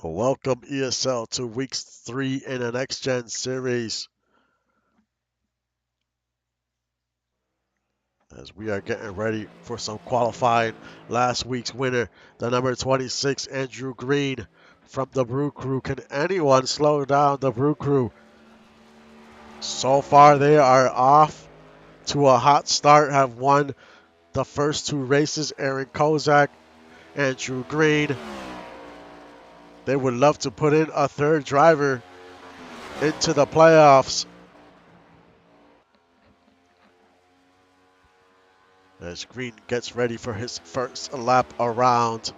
Welcome ESL to week 3 in the Next Gen series. As we are getting ready for some qualifying. Last week's winner, the number 26, Andrew Green from the Brew Crew. Can anyone slow down the Brew Crew? So far, they are off to a hot start, have won the first 2 races. Aaron Kozak, Andrew Green. They would love to put in a third driver into the playoffs. As Green gets ready for his first lap around.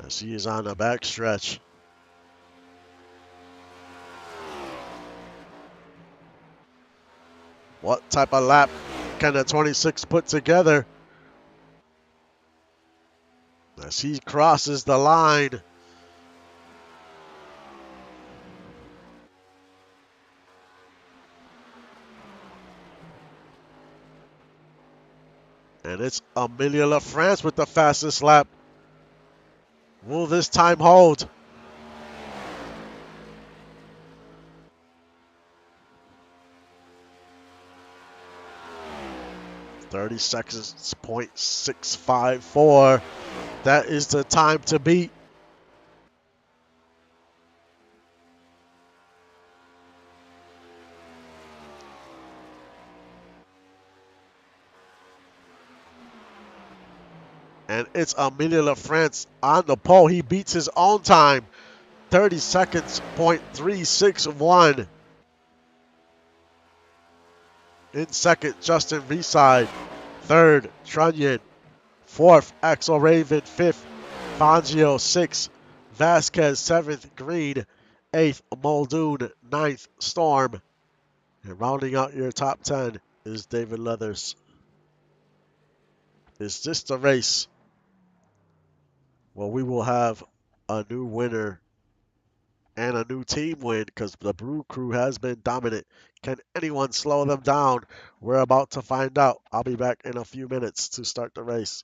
As he is on the backstretch. What type of lap can the 26 put together? As he crosses the line. And it's Amelia LaFrance with the fastest lap. Will this time hold? .30 seconds, 0.654. That is the time to beat. And it's Amelia LaFrance on the pole. He beats his own time. 30 seconds, 0.361. In second, Justin Reside. Third, Trunnion. Fourth, Axel Raven. Fifth, Fangio. Sixth, Vasquez. Seventh, Green. Eighth, Muldoon. Ninth, Storm. And rounding out your top 10 is David Leathers. Is this the race? Well, we will have a new winner and a new team win because the Brew Crew has been dominant. Can anyone slow them down? We're about to find out. I'll be back in a few minutes to start the race.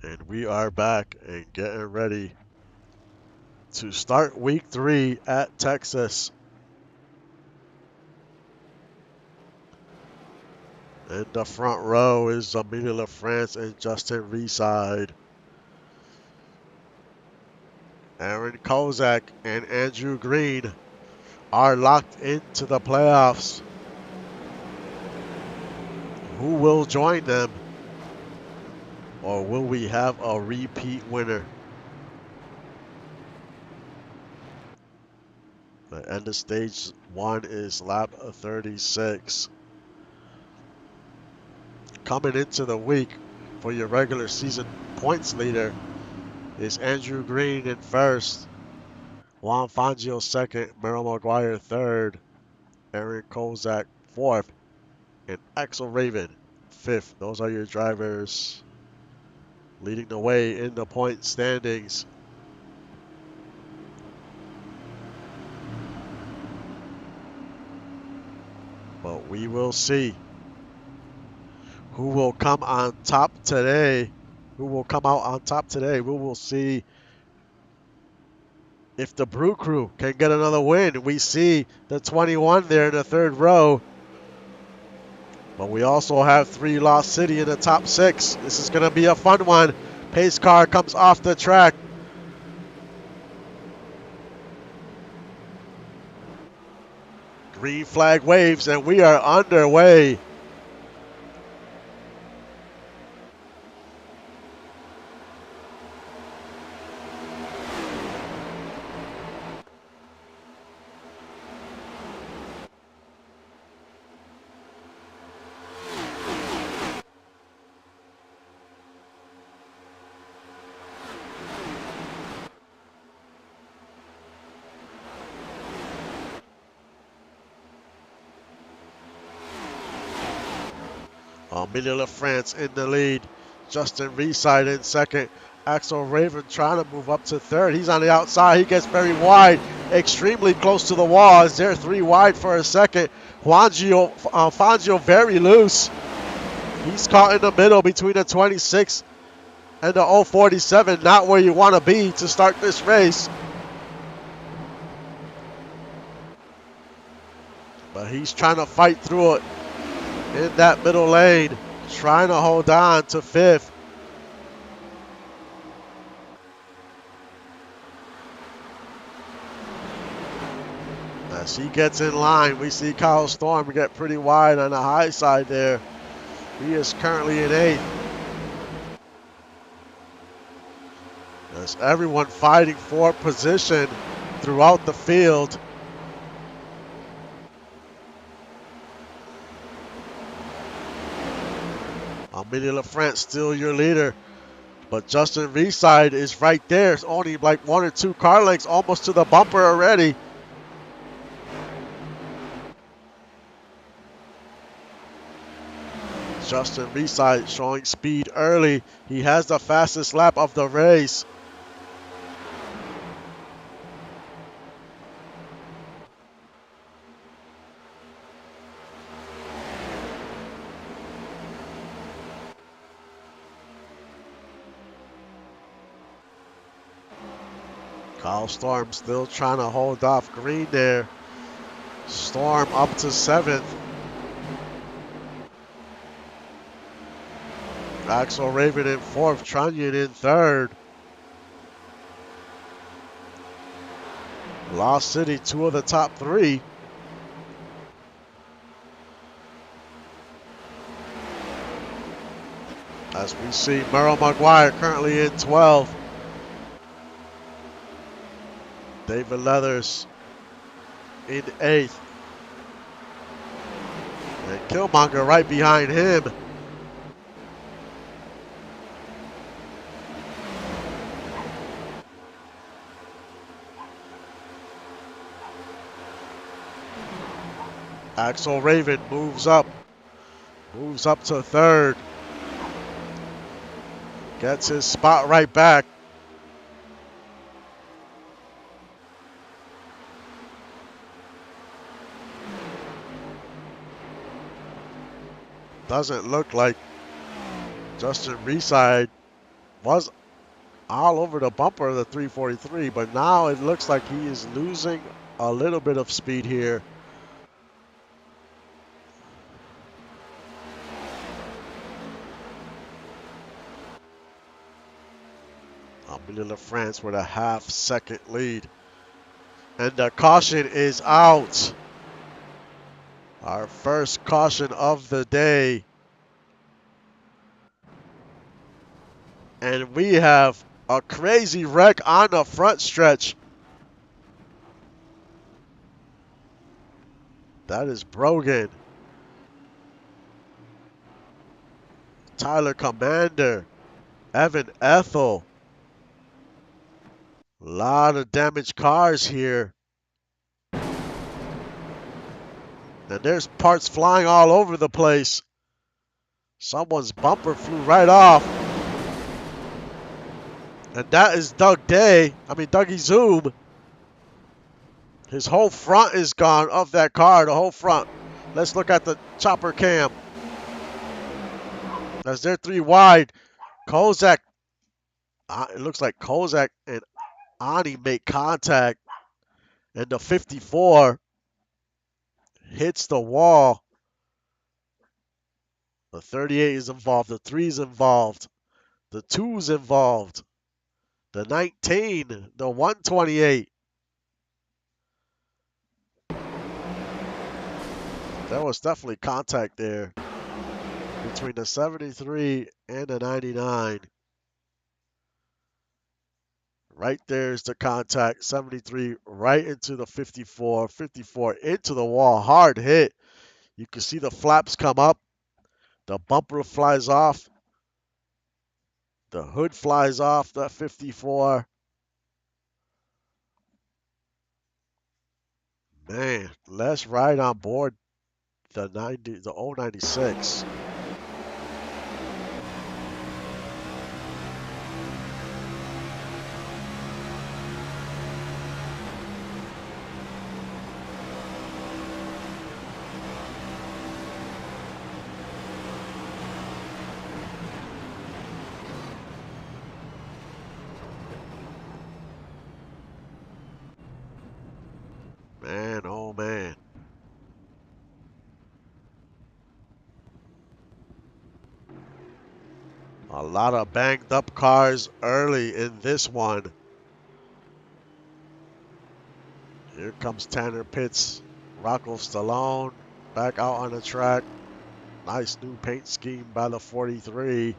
And we are back and getting ready to start week 3 at Texas. In the front row is Amelia LaFrance and Justin Reeside. Aaron Kozak and Andrew Green are locked into the playoffs. Who will join them? Or will we have a repeat winner? The end of stage 1 is lap 36. Coming into the week for your regular season points leader is Andrew Green in first, Juan Fangio second, Merrill McGuire third, Aaron Kozak fourth, and Axel Raven fifth. Those are your drivers leading the way in the point standings. But we will see who will come on top today. Who will come out on top today? We will see if the Brew Crew can get another win. We see the 21 there in the third row. But we also have 3 Lost City in the top 6. This is going to be a fun one. Pace car comes off the track. Green flag waves, and we are underway. Amelia LaFrance in the lead. Justin Reeside in second. Axel Raven trying to move up to third. He's on the outside. He gets very wide, extremely close to the wall. Is there 3 wide for a second? Fangio very loose. He's caught in the middle between the 26 and the 047. Not where you want to be to start this race. But he's trying to fight through it in that middle lane, trying to hold on to 5th. As he gets in line, we see Kyle Storm get pretty wide on the high side there. He is currently in 8th. As everyone fighting for position throughout the field. Amelia LaFrance still your leader, but Justin Reeside is right there. It's only like 1 or 2 car lengths almost to the bumper already. Justin Reeside showing speed early. He has the fastest lap of the race. Kyle Storm still trying to hold off Green there. Storm up to 7th. Axel Raven in 4th, Trunnion in 3rd. Lost City, 2 of the top 3. As we see Merrill McGuire currently in 12th. David Leathers in 8th. And Killmonger right behind him. Axel Raven moves up to 3rd. Gets his spot right back. Doesn't look like Justin Reeside was all over the bumper of the 343, but now it looks like he is losing a little bit of speed here. France with a half-second lead. And the caution is out. Our first caution of the day. And we have a crazy wreck on the front stretch. That is Brogan. Tyler Commander. Evan Ethel. A lot of damaged cars here. And there's parts flying all over the place. Someone's bumper flew right off. And that is Dougie Zoom. His whole front is gone of that car, the whole front. Let's look at the chopper cam. As they're 3 wide, Kozak, it looks like Kozak and Ani make contact. And the 54 hits the wall. The 38 is involved. The 3 is involved. The 2 is involved. The 19, the 128. There was definitely contact there between the 73 and the 99. Right there's the contact. 73 right into the 54. 54 into the wall. Hard hit. You can see the flaps come up. The bumper flies off. The hood flies off that 54. Man, let's ride on board the 096. Man, oh man. A lot of banged up cars early in this one. Here comes Tanner Pitts. Rocco Stallone back out on the track. Nice new paint scheme by the 43.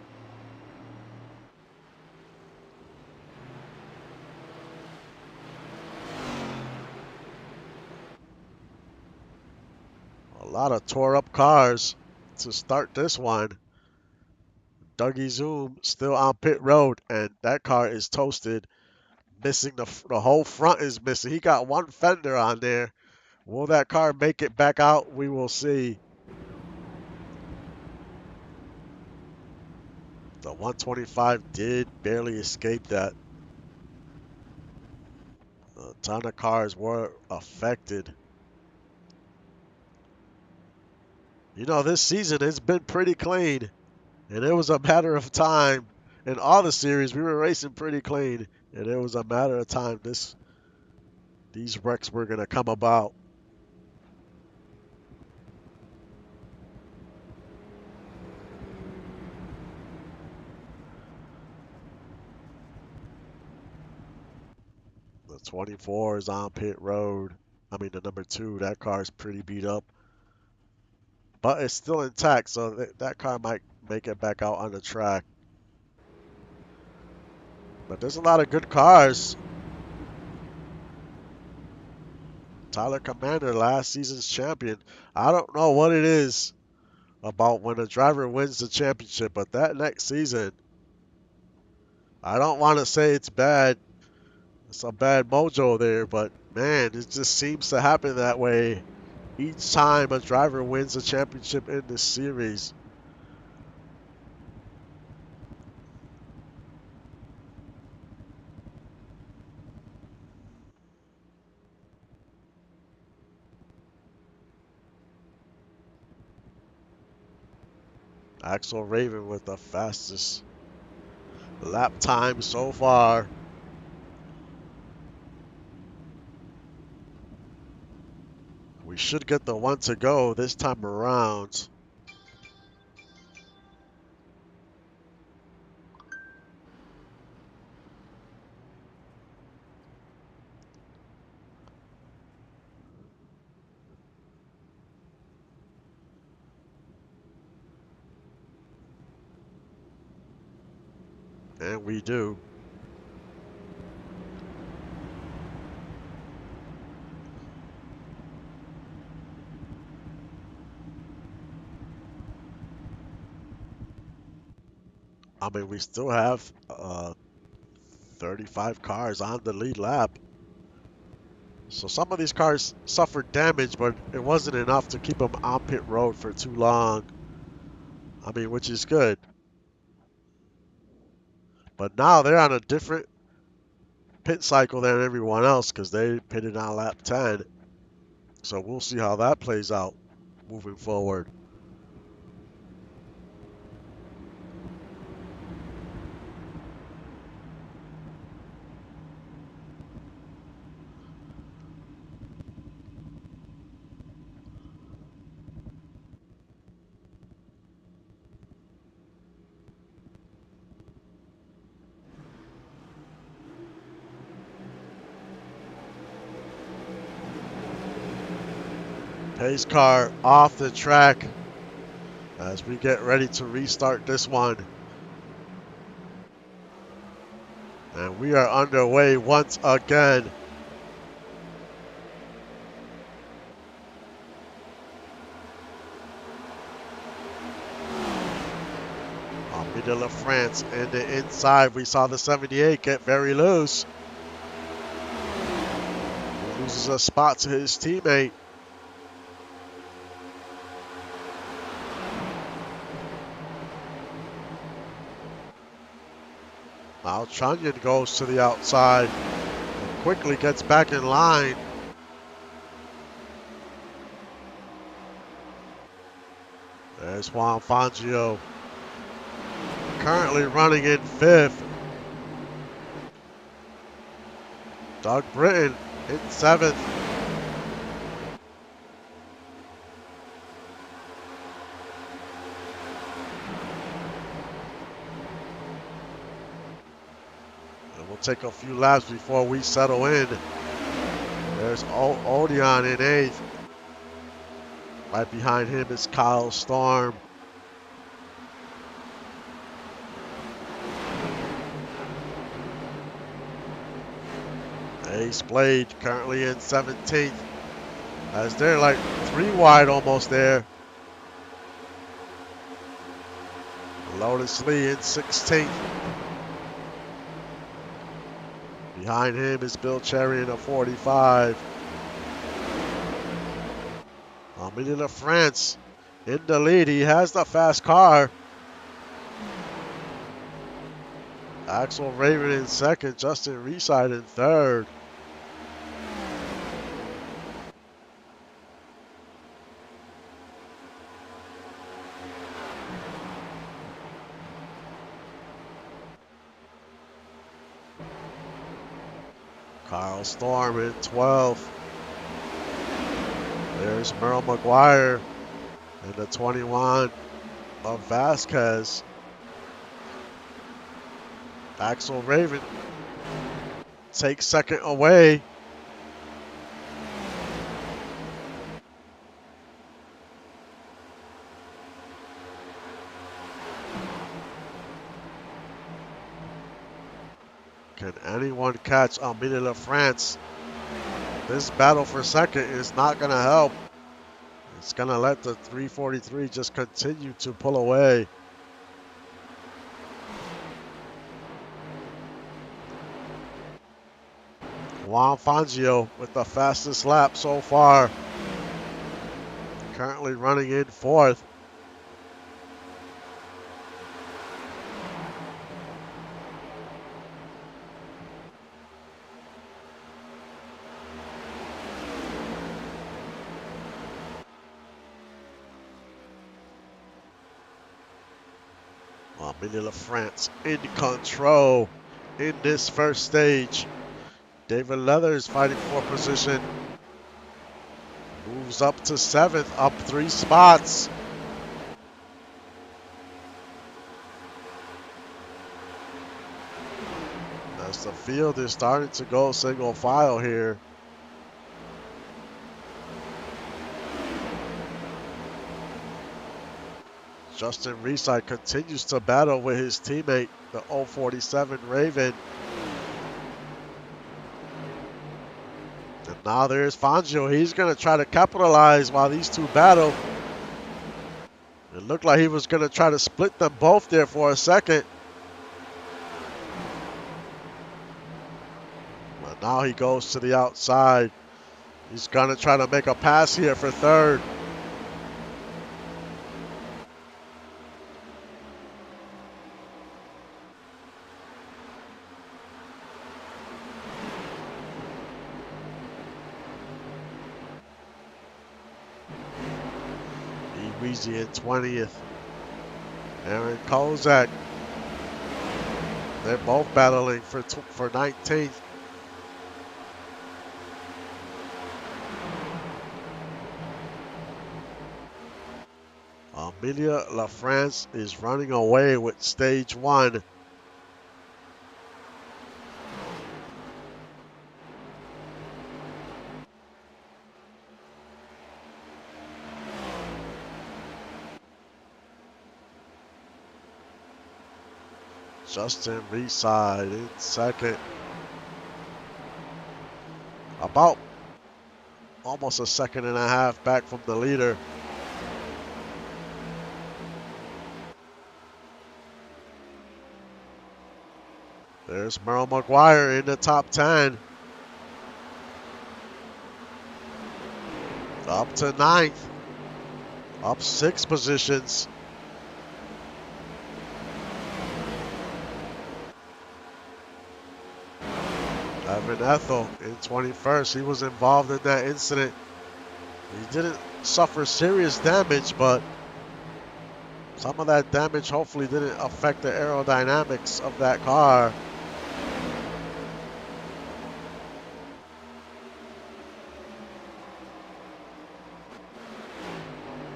A lot of tore up cars to start this one. Dougie Zoom still on pit road, and that car is toasted. Missing the whole front is missing. He got one fender on there. Will that car make it back out? We will see. The 125 did barely escape that. A ton of cars were affected. You know, this season it's been pretty clean, and it was a matter of time. In all the series, we were racing pretty clean, and it was a matter of time these wrecks were going to come about. The 24 is on pit road. I mean, the number 2, that car is pretty beat up. But it's still intact, so that car might make it back out on the track. But there's a lot of good cars. Tyler Commander, last season's champion. I don't know what it is about when a driver wins the championship, but that next season, I don't want to say it's bad. It's a bad mojo there, but man, it just seems to happen that way each time a driver wins a championship in this series. Axel Raven with the fastest lap time so far. We should get the one to go this time around. And we do. I mean, we still have 35 cars on the lead lap. So some of these cars suffered damage, but it wasn't enough to keep them on pit road for too long. I mean, which is good. But now they're on a different pit cycle than everyone else because they pitted on lap 10. So we'll see how that plays out moving forward. Pace car off the track as we get ready to restart this one. And we are underway once again. Middle of France and the inside. We saw the 78 get very loose. He loses a spot to his teammate. Now Chunyan goes to the outside and quickly gets back in line. There's Juan Fangio, currently running in 5th. Doug Britton in 7th. And we'll take a few laps before we settle in. There's Odeon in 8th. Right behind him is Kyle Storm. Ace Blade currently in 17th. As they're like 3 wide almost there. Lotus Lee in 16th. Behind him is Bill Cherry in a 45. Midi de France in the lead. He has the fast car. Axel Raven in 2nd. Justin Reeside in 3rd. Kyle Storm in 12th. There's Merle McGuire in the 21 of Vasquez. Axel Raven takes 2nd away. Can anyone catch Almeida La France? This battle for 2nd is not going to help. It's going to let the 343 just continue to pull away. Juan Fangio with the fastest lap so far. Currently running in 4th. Midi La France in control in this first stage. David Leathers fighting for position. Moves up to 7th, up 3 spots. As the field is starting to go single file here. Justin Reeside continues to battle with his teammate, the 047 Raven. And now there's Fangio. He's going to try to capitalize while these two battle. It looked like he was going to try to split them both there for a second. But now he goes to the outside. He's going to try to make a pass here for third. Weezy in 20th. Aaron Kozak. They're both battling for 19th. Amelia LaFrance is running away with stage 1. Justin Reeside in second. About almost a second and a half back from the leader. There's Merle McGuire in the top 10. Up to 9th. Up 6 positions. Evan Ethel in 21st. He was involved in that incident. He didn't suffer serious damage, but some of that damage hopefully didn't affect the aerodynamics of that car.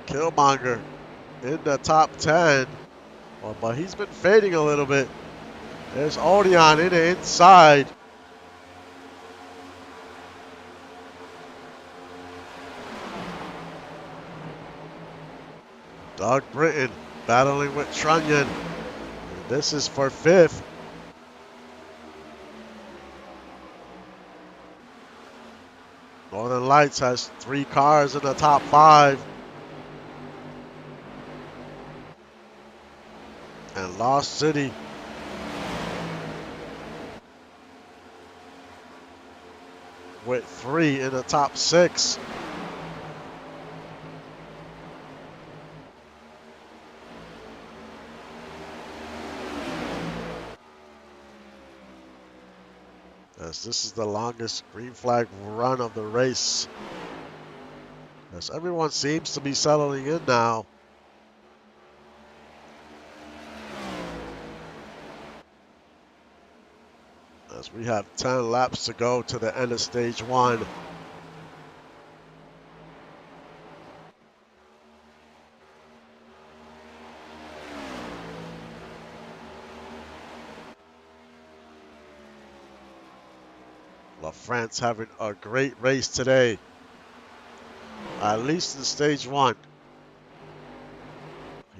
Killmonger in the top 10. Well, but he's been fading a little bit. There's Odeon in the inside. Doug Britton battling with Trunyan. This is for 5th. Northern Lights has 3 cars in the top 5. And Lost City with 3 in the top 6. As this is the longest green flag run of the race. As everyone seems to be settling in now. As we have 10 laps to go to the end of stage 1. LaFrance having a great race today. At least in stage 1.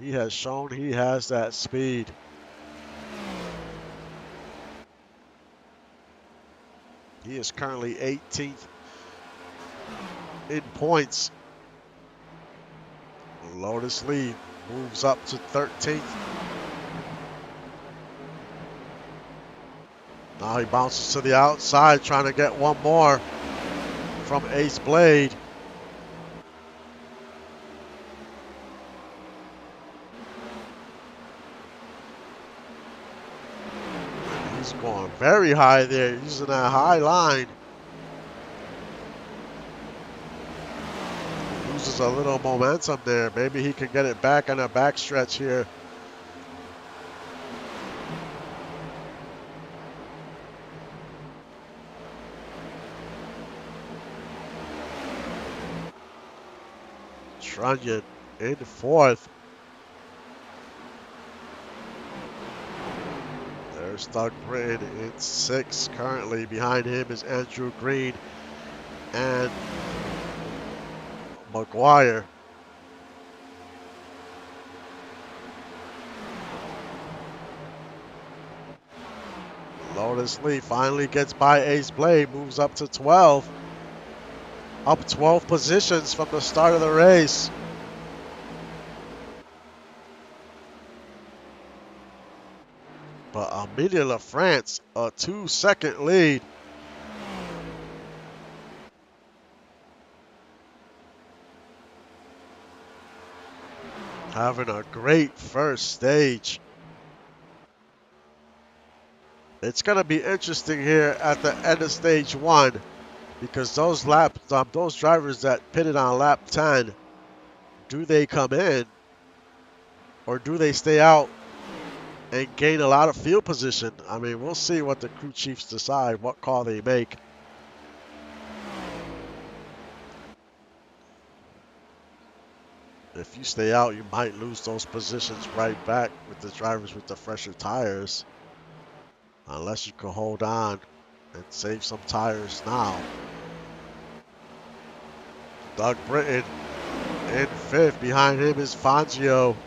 He has shown he has that speed. He is currently 18th in points. Lotus Lee moves up to 13th. Now he bounces to the outside, trying to get one more from Ace Blade. He's going very high there, using that high line. Loses a little momentum there. Maybe he can get it back on a backstretch here. Trunyan in 4th. There's Doug Britton in 6th. Currently behind him is Andrew Green and McGuire. Lotus Lee finally gets by Ace Blade, moves up to 12. Up 12 positions from the start of the race. But Amelia LaFrance, a 2-second lead. Having a great first stage. It's going to be interesting here at the end of stage 1 because those drivers that pitted on lap 10, do they come in or do they stay out and gain a lot of field position? I mean, we'll see what the crew chiefs decide, what call they make. If you stay out, you might lose those positions right back with the drivers with the fresher tires. Unless you can hold on and save some tires now. Doug Britton in 5th. Behind him is Fangio.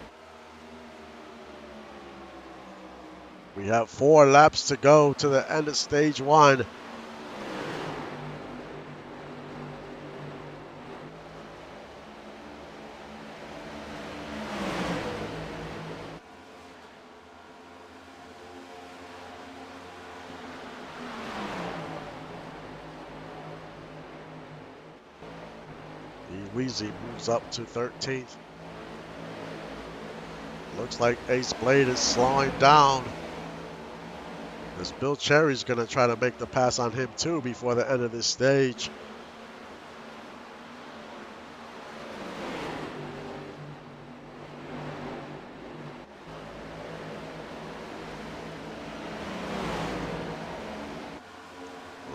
We have 4 laps to go to the end of stage 1. Weezy moves up to 13th. Looks like Ace Blade is slowing down. As Bill Cherry's going to try to make the pass on him too before the end of this stage.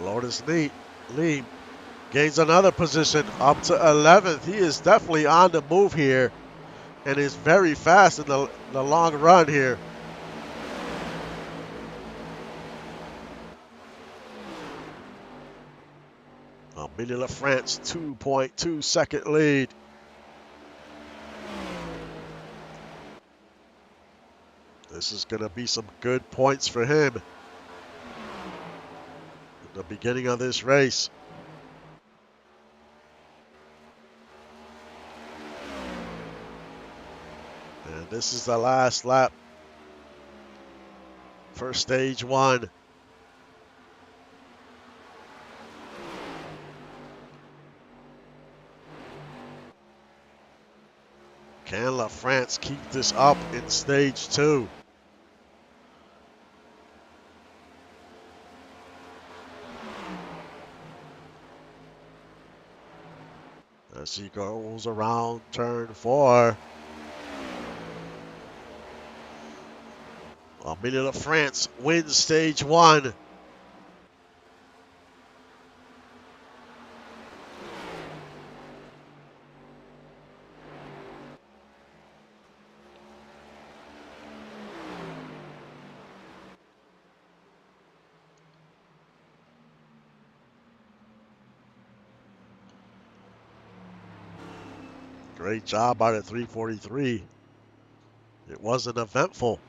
Lotus Lee gains another position up to 11th. He is definitely on the move here and is very fast in the long run here. Amelia LaFrance, 2.2 second lead. This is going to be some good points for him in the beginning of this race. And this is the last lap for stage 1. Can LaFrance keep this up in stage 2? As he goes around turn 4. Amelia LaFrance wins stage 1. Great job by the 343. It was an eventful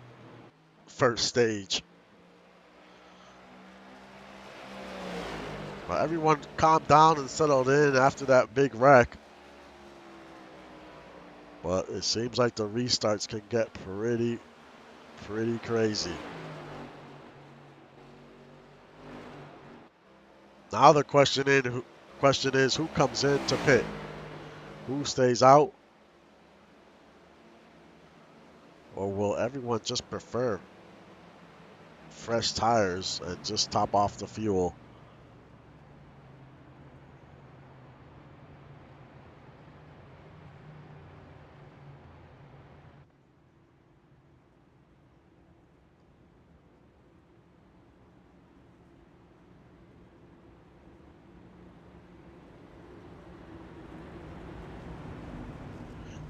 first stage. But everyone calmed down and settled in after that big wreck. But it seems like the restarts can get pretty crazy. Now the question is who comes in to pit? Who stays out? Or will everyone just prefer fresh tires and just top off the fuel?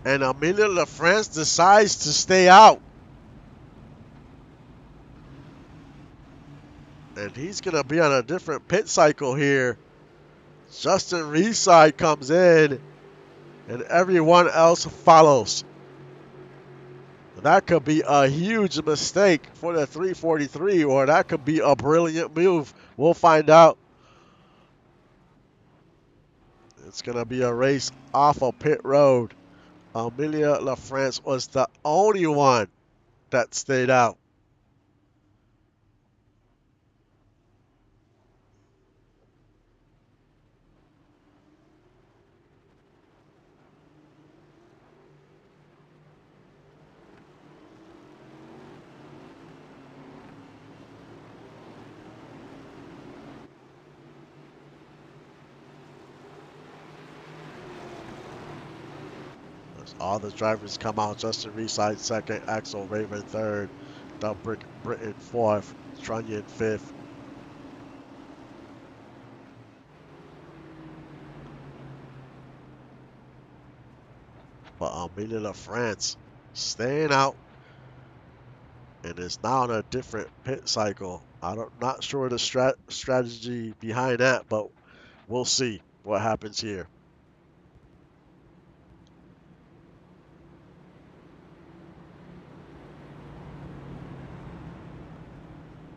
And Amelia LaFrance decides to stay out. And he's going to be on a different pit cycle here. Justin Reeside comes in, and everyone else follows. That could be a huge mistake for the 343, or that could be a brilliant move. We'll find out. It's going to be a race off of pit road. Amelia LaFrance was the only one that stayed out. As all the drivers come out, Justin Reeside second, Axel Raven third, Doug Britton fourth, Trunnion fifth. But Amelia LaFrance staying out and is now in a different pit cycle. Not sure the strategy behind that, but we'll see what happens here.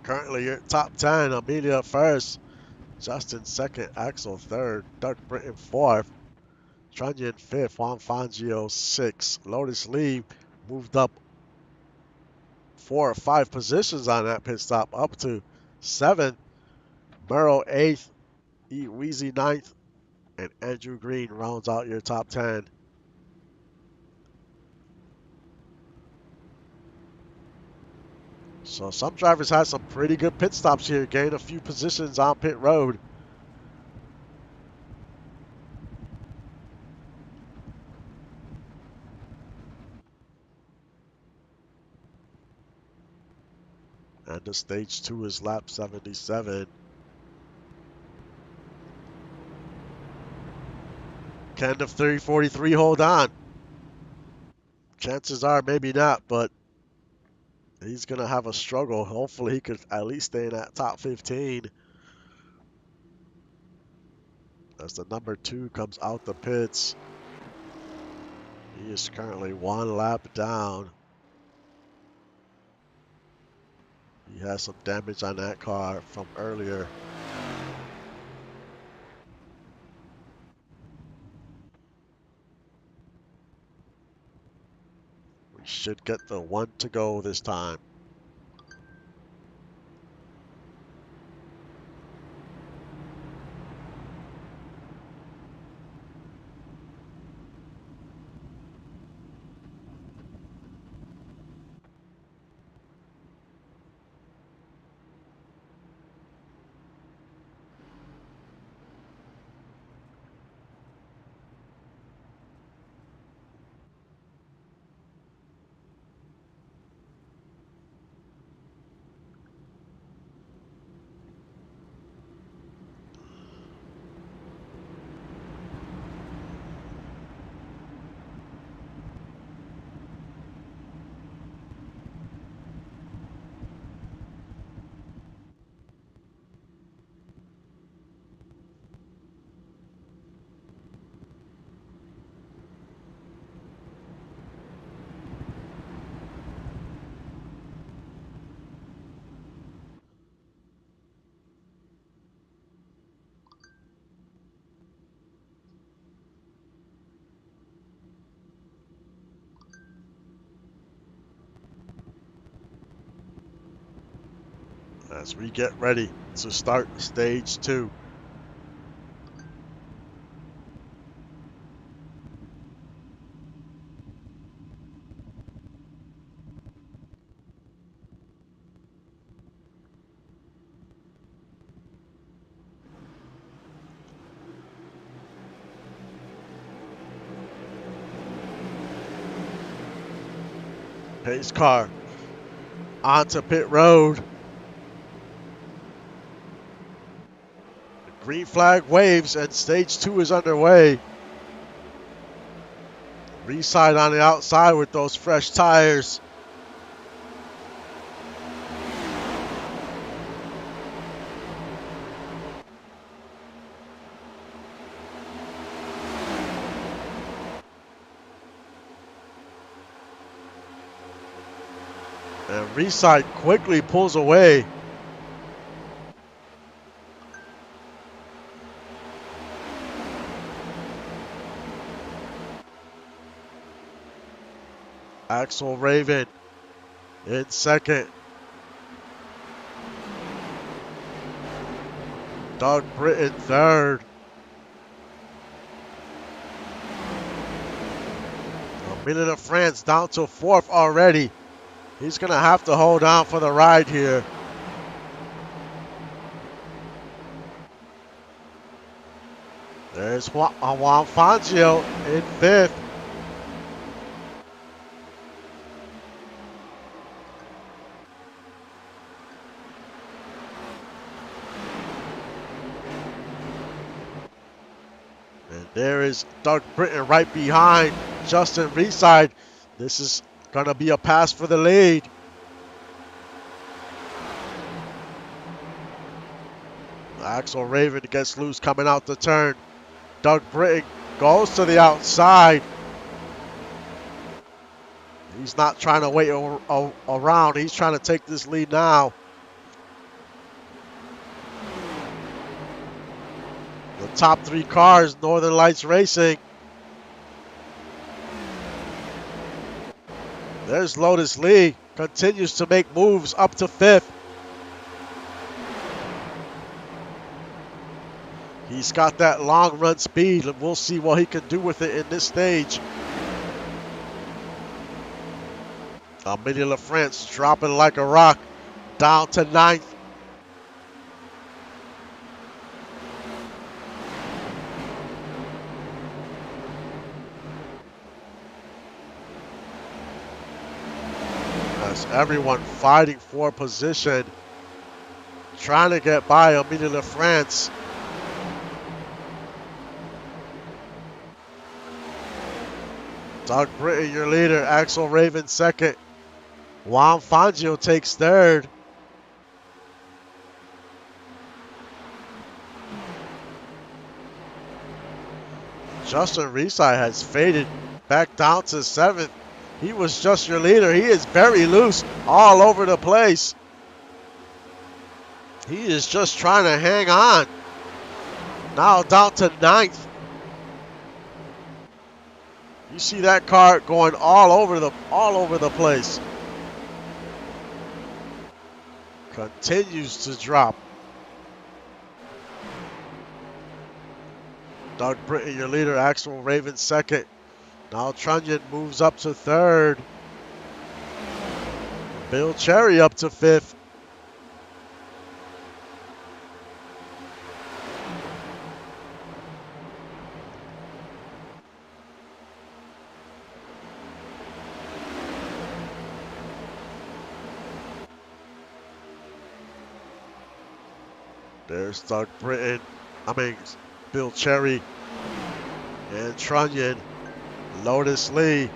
Currently, your top 10, Amelia first, Justin second, Axel third, Doug Britton fourth, Trunnion fifth, Juan Fangio sixth. Lotus Lee moved up 4 or 5 positions on that pit stop, up to 7th. Burrow 8th, E. Weezy 9th, and Andrew Green rounds out your top 10. So some drivers had some pretty good pit stops here, gained a few positions on pit road. And the stage 2 is lap 77. Can the 343 hold on? Chances are maybe not, but he's going to have a struggle. Hopefully he could at least stay in that top 15. As the number 2 comes out the pits. He is currently 1 lap down. He has some damage on that car from earlier. We should get the 1 to go this time. As we get ready to start stage 2. Pace car onto pit road. The green flag waves and stage 2 is underway. Reside on the outside with those fresh tires. And Reside quickly pulls away. Axel Raven in second. Doug Britton third. Minute of France down to fourth already. He's going to have to hold on for the ride here. There's Juan Fangio in fifth. And there is Doug Britton right behind Justin Reside. This is going to be a pass for the lead. Axel Raven gets loose coming out the turn. Doug Britton goes to the outside. He's not trying to wait around. He's trying to take this lead now. The top three cars, Northern Lights Racing. There's Lotus Lee. Continues to make moves up to fifth. He's got that long run speed, and we'll see what he can do with it in this stage. Amelia LaFrance dropping like a rock, down to ninth. As everyone fighting for position, trying to get by Amelia LaFrance. Doug Britton, your leader. Axel Raven second. Juan Fangio takes third. Justin Reside has faded back down to seventh. He was just your leader. He is very loose all over the place. He is just trying to hang on. Now down to ninth. You see that car going all over the place. Continues to drop. Doug Britton, your leader. Axel Raven second. Now Trunnion moves up to third. Bill Cherry up to fifth. There's Doug Britton. Bill Cherry and Trunnion. Lotus Lee.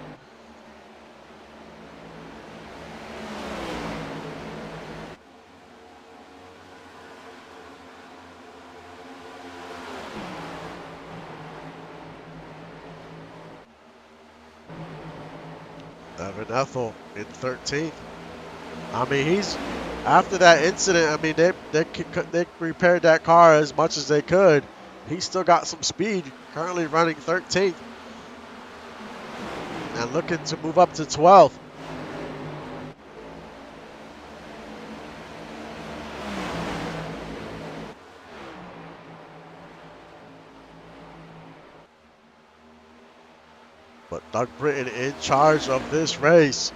Evan Ethel in 13th. He's after that incident. They repaired that car as much as they could. He's still got some speed. Currently running 13th and looking to move up to 12th. But Doug Britton in charge of this race.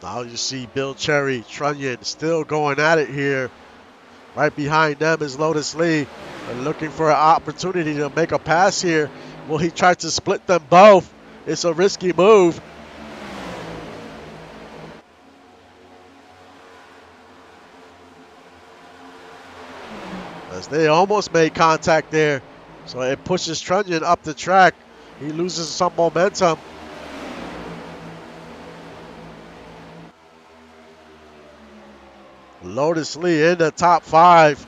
Now you see Bill Cherry, Trunnion still going at it here. Right behind them is Lotus Lee. They're looking for an opportunity to make a pass here. Will he try to split them both? It's a risky move. As they almost made contact there. So it pushes Trunnion up the track. He loses some momentum. Lotus Lee in the top 5.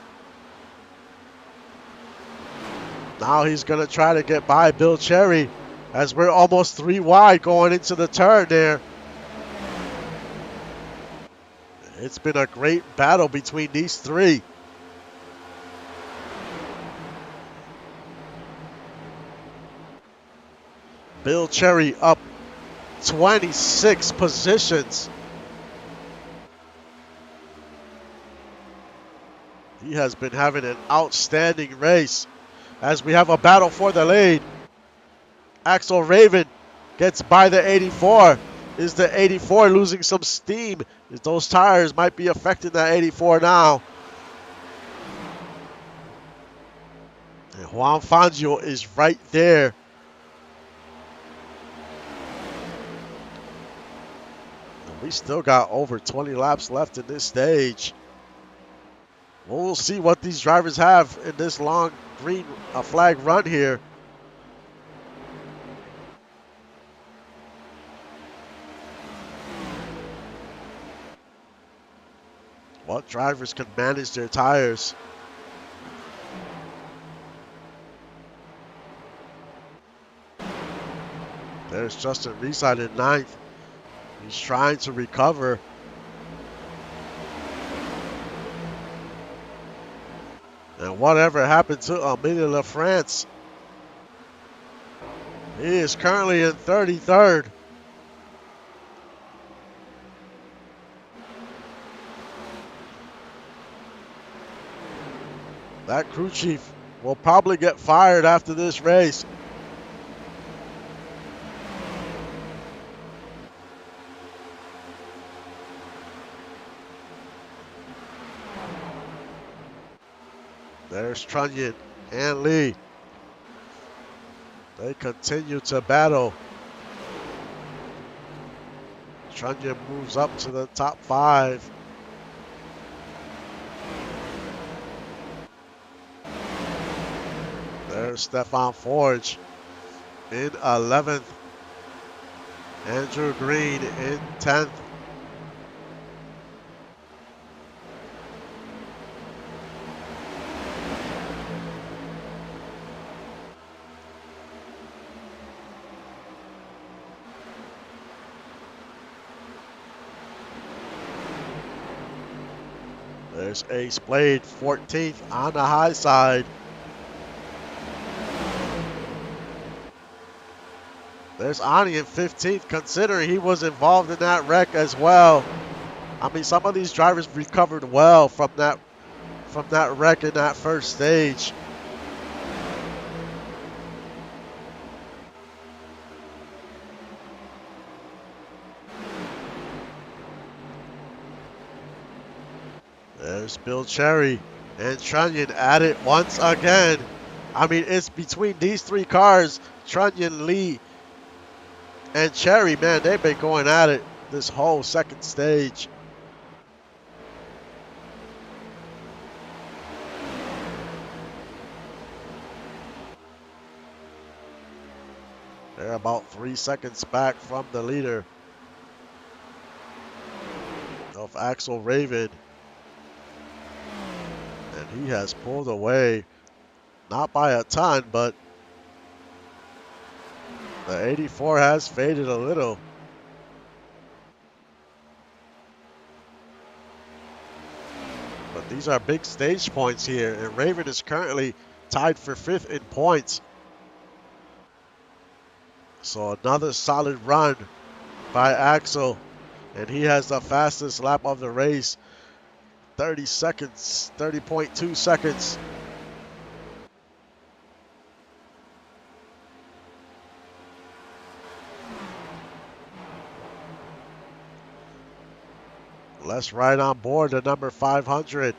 Now he's going to try to get by Bill Cherry. as we're almost 3 wide going into the turn there. It's been a great battle between these three. Bill Cherry up 26 positions. He has been having an outstanding race as we have a battle for the lead. Axel Raven gets by the 84. Is the 84 losing some steam? Those tires might be affecting that 84 now. And Juan Fangio is right there. And we still got over 20 laps left in this stage. We'll see what these drivers have in this long green flag run here. What drivers can manage their tires? There's Justin Reeside in 9th. He's trying to recover. And whatever happened to Amelia LaFrance? He is currently in 33rd. That crew chief will probably get fired after this race. There's Trunnion and Lee. They continue to battle. Trunnion moves up to the top 5. There's Stefan Forge in 11th. Andrew Green in 10th. There's Ace Blade, 14th on the high side. There's Ani in 15th, considering he was involved in that wreck as well. I mean, some of these drivers recovered well from that wreck in that first stage. There's Bill Cherry and Trunnion at it once again. I mean, it's between these 3 cars, Trunnion, Lee, and Cherry, man, they've been going at it this whole second stage. They're about 3 seconds back from the leader of Axel Raven. And he has pulled away, not by a ton, but the 84 has faded a little. But these are big stage points here, and Raven is currently tied for 5th in points. So another solid run by Axel, and he has the fastest lap of the race, 30 seconds, 30.2 seconds. Let's ride on board the number 500.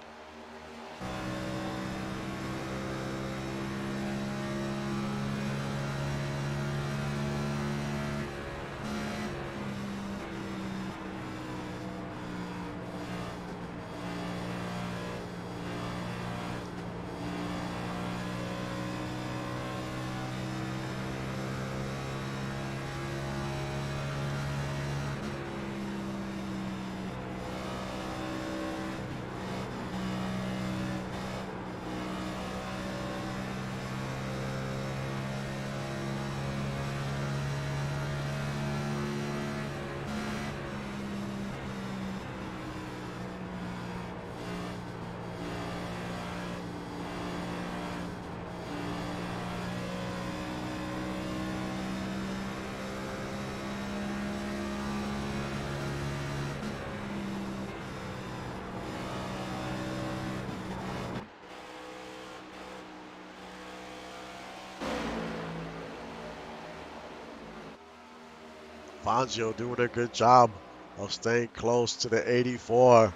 Fangio doing a good job of staying close to the 84.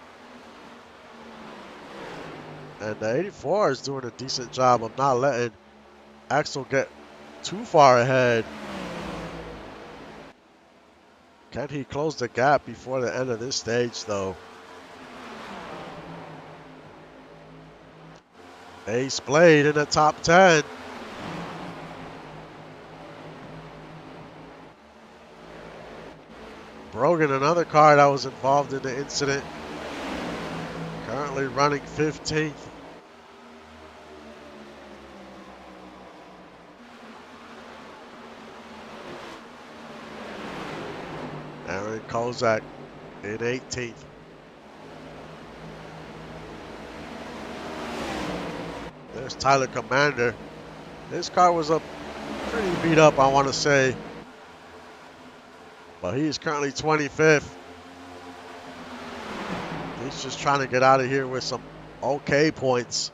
And the 84 is doing a decent job of not letting Axel get too far ahead. Can he close the gap before the end of this stage, though? Ace Blade in the top 10. Brogan, another car that was involved in the incident, currently running 15th. Aaron Kozak in 18th. There's Tyler Commander. This car was pretty beat up, I want to say. But he is currently 25th. He's just trying to get out of here with some okay points.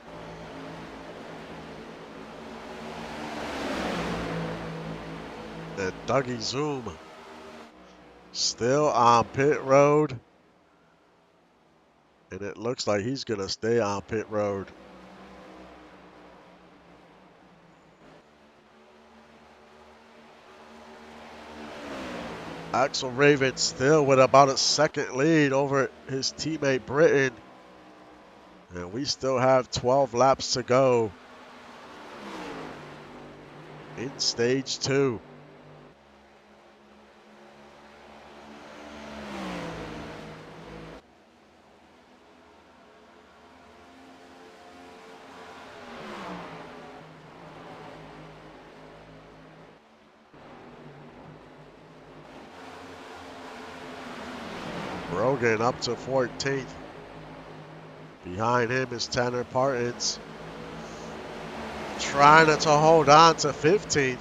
And Dougie Zoom still on pit road. And it looks like he's going to stay on pit road. Axel Raven still with about a second lead over his teammate Britton. And we still have 12 laps to go in stage 2. Brogan up to 14th. Behind him is Tanner Partons, trying to hold on to 15th.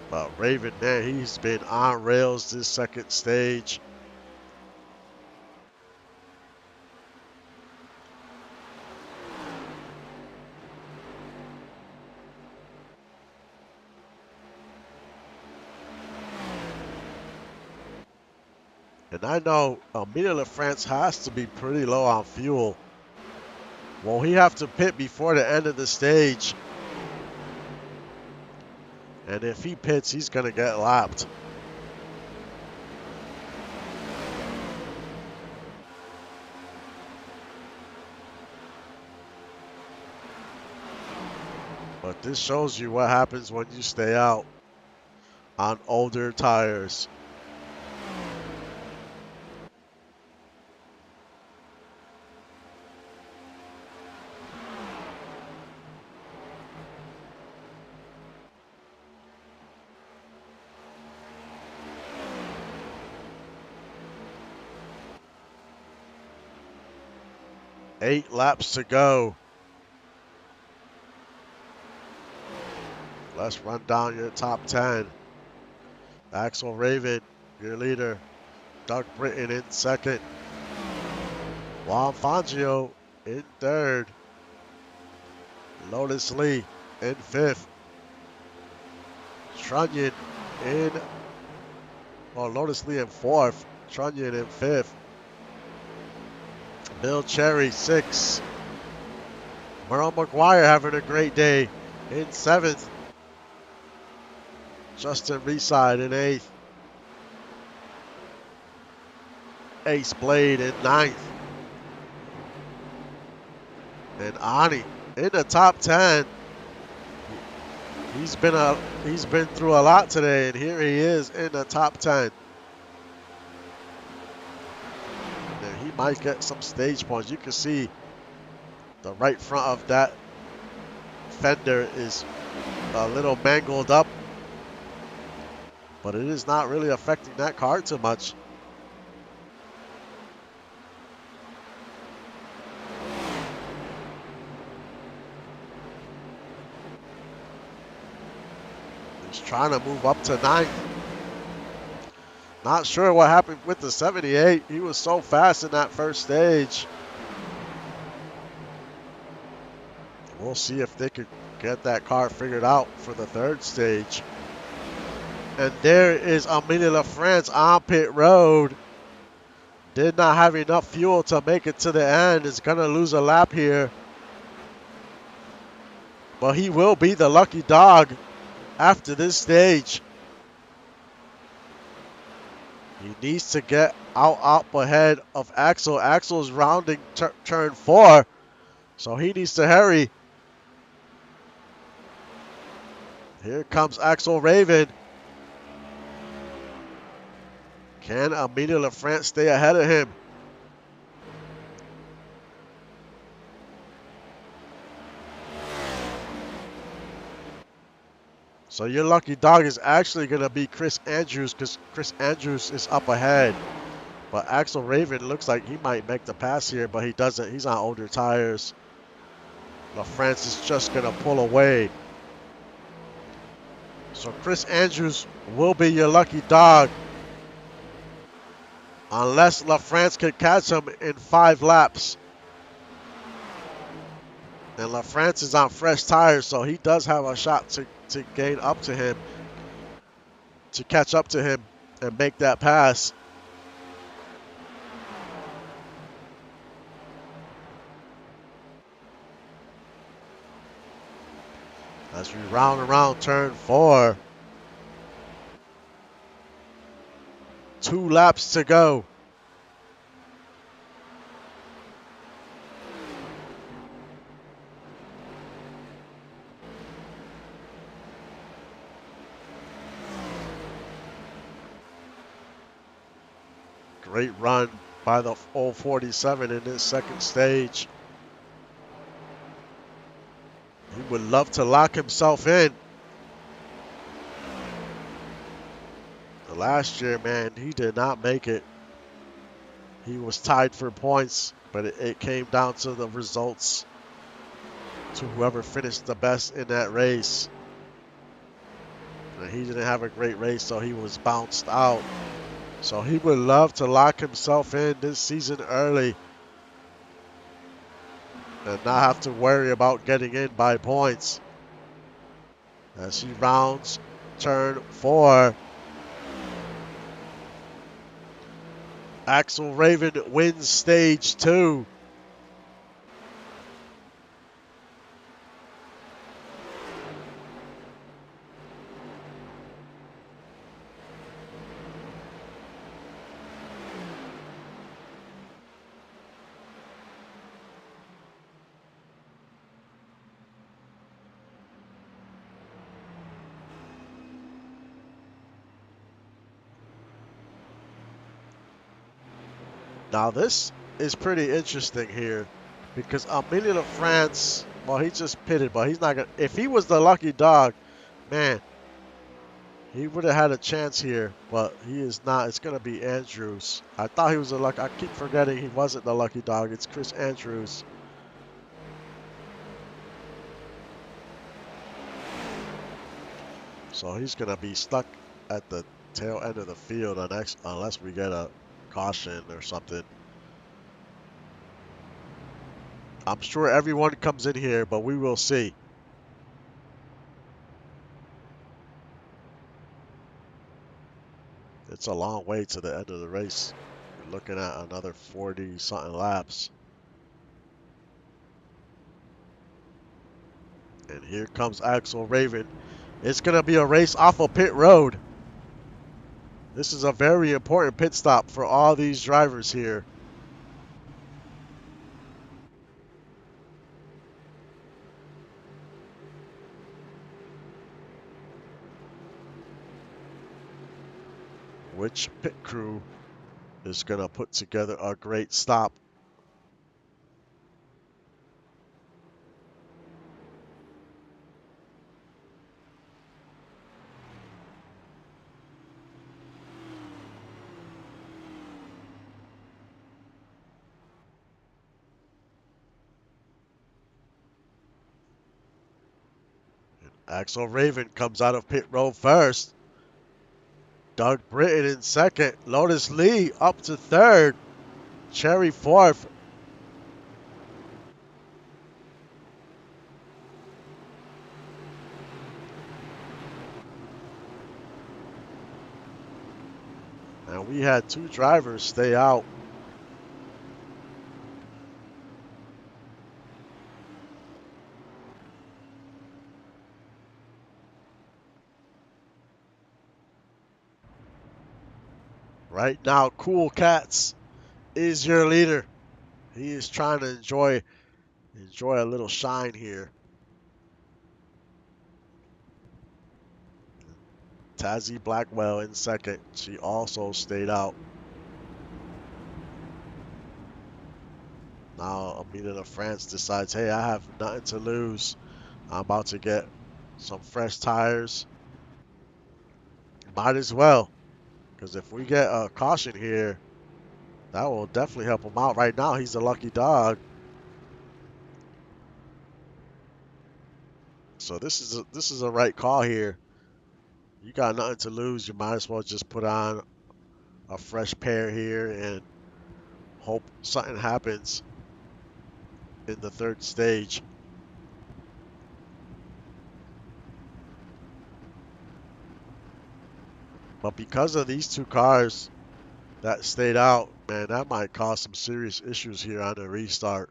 But Raven, man, he's been on rails this second stage. And I know Amelia LaFrance has to be pretty low on fuel. Will he have to pit before the end of the stage? And if he pits, he's going to get lapped. But this shows you what happens when you stay out on older tires. Eight laps to go. Let's run down your top 10. Axel Raven, your leader. Doug Britton in second. Juan Fangio in third. Lotus Lee in fifth. Trunnion in, Lotus Lee in fourth. Trunnion in fifth. Bill Cherry, 6. Merle McGuire having a great day in 7th. Justin Reside in 8th. Ace Blade in 9th. And Ani in the top 10. He's been through a lot today, and here he is in the top 10. He might get some stage points. You can see the right front of that fender is a little mangled up, but it is not really affecting that car too much. He's trying to move up to ninth. Not sure what happened with the 78. He was so fast in that first stage. We'll see if they could get that car figured out for the third stage. And there is Amelia LaFrance on pit road. Did not have enough fuel to make it to the end. Is going to lose a lap here. But he will be the lucky dog after this stage. He needs to get out ahead of Axel. Axel's rounding turn 4. So he needs to hurry. Here comes Axel Raven. Can Amelia LaFrance stay ahead of him? So your lucky dog is actually going to be Chris Andrews because Chris Andrews is up ahead. But Axel Raven looks like he might make the pass here, but he doesn't. He's on older tires. LaFrance is just going to pull away. So Chris Andrews will be your lucky dog. Unless LaFrance can catch him in 5 laps. And LaFrance is on fresh tires, so he does have a shot to gain up to him, to catch up to him and make that pass. As we round around turn 4. 2 laps to go. Great run by the old 47 in this second stage. He would love to lock himself in. The last year, man, he did not make it. He was tied for points, but it came down to the results, to whoever finished the best in that race. And he didn't have a great race, so he was bounced out. So he would love to lock himself in this season early and not have to worry about getting in by points. As he rounds turn 4. Axel Raven wins stage 2. Now this is pretty interesting here because Amelia LaFrance, well, he just pitted, but he's not gonna. If he was the lucky dog, man, he would have had a chance here, but he is not. It's gonna be Andrews. I thought he was the lucky. I keep forgetting he wasn't the lucky dog. It's Chris Andrews. So he's gonna be stuck at the tail end of the field unless we get a caution or something. I'm sure everyone comes in here, but we will see. It's a long way to the end of the race. You're looking at another 40-something laps. And here comes Axel Raven. It's going to be a race off of pit road. This is a very important pit stop for all these drivers here. Which pit crew is going to put together a great stop? Axel Raven comes out of pit road first. Doug Britton in second. Lotus Lee up to third. Cherry fourth. And we had two drivers stay out. Right now, Cool Cats is your leader. He is trying to enjoy a little shine here. Tazzy Blackwell in second. She also stayed out. Now Amina de France decides, hey, I have nothing to lose. I'm about to get some fresh tires. Might as well, because if we get a caution here, that will definitely help him out. Right now, he's a lucky dog. So this is a right call here. You got nothing to lose. You might as well just put on a fresh pair here and hope something happens in the third stage. But because of these two cars that stayed out, man, that might cause some serious issues here on the restart.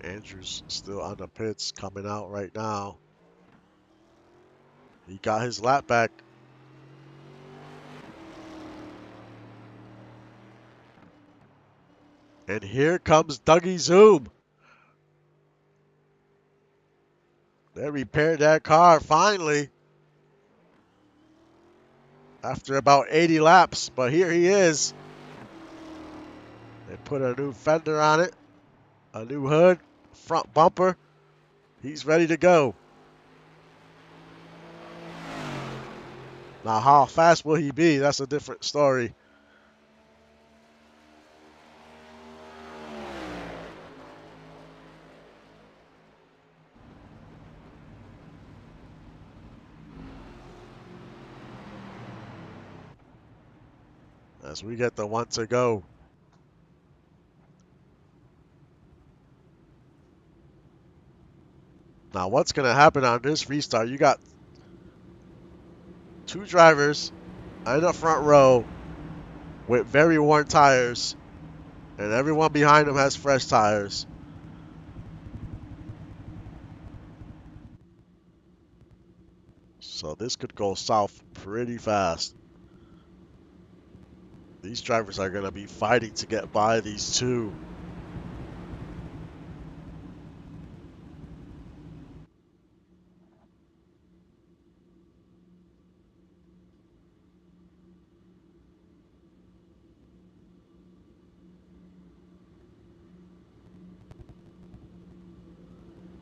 Andrews still on the pits, coming out right now. He got his lap back. And here comes Dougie Zoom. They repaired that car finally after about 80 laps, but here he is. They put a new fender on it, a new hood, front bumper. He's ready to go. Now, how fast will he be? That's a different story. As we get the one to go. Now, what's going to happen on this restart? You got two drivers in the front row with very worn tires, and everyone behind them has fresh tires. So this could go south pretty fast. These drivers are going to be fighting to get by these two.